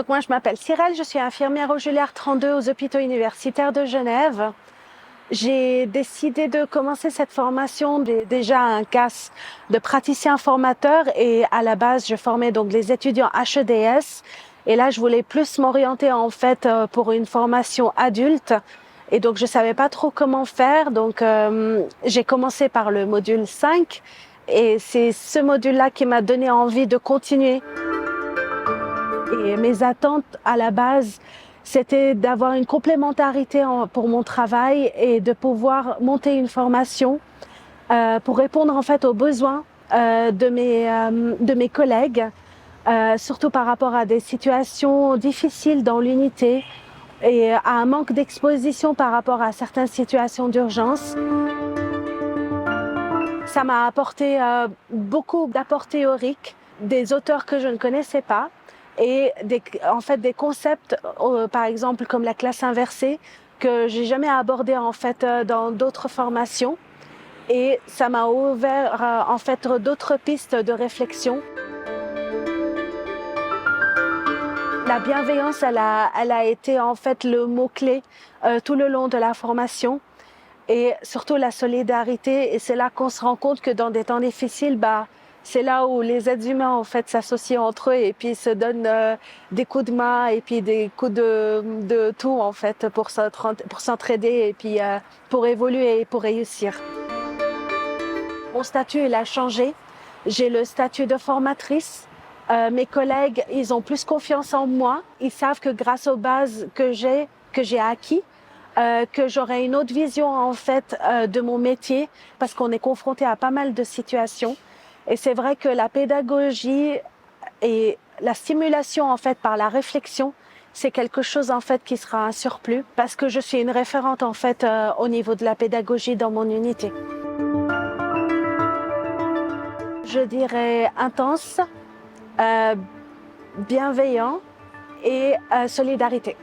Donc moi, je m'appelle Cyrelle, je suis infirmière au Juliard 32 aux hôpitaux universitaires de Genève. J'ai décidé de commencer cette formation. J'ai déjà un CAS de praticien formateur et à la base, je formais donc les étudiants HEDS. Et là, je voulais plus m'orienter en fait pour une formation adulte. Et donc, je savais pas trop comment faire. Donc, j'ai commencé par le module 5 et c'est ce module-là qui m'a donné envie de continuer. Et mes attentes à la base, c'était d'avoir une complémentarité pour mon travail et de pouvoir monter une formation pour répondre en fait aux besoins de mes collègues, surtout par rapport à des situations difficiles dans l'unité et à un manque d'exposition par rapport à certaines situations d'urgence. Ça m'a apporté beaucoup d'apports théoriques, des auteurs que je ne connaissais pas et des concepts, par exemple comme la classe inversée, que j'ai jamais abordé en fait dans d'autres formations. Et ça m'a ouvert en fait d'autres pistes de réflexion. La bienveillance, elle a été en fait le mot-clé tout le long de la formation. Et surtout la solidarité, et c'est là qu'on se rend compte que dans des temps difficiles, c'est là où les êtres humains en fait s'associent entre eux et puis se donnent des coups de main et puis des coups de tout en fait pour s'entraider et puis pour évoluer et pour réussir. Mon statut il a changé. J'ai le statut de formatrice. Mes collègues, ils ont plus confiance en moi. Ils savent que grâce aux bases que j'ai acquis, que j'aurai une autre vision en fait de mon métier parce qu'on est confronté à pas mal de situations et c'est vrai que la pédagogie et la stimulation en fait par la réflexion, c'est quelque chose en fait qui sera un surplus parce que je suis une référente en fait au niveau de la pédagogie dans mon unité. Je dirais intense, bienveillant et solidarité.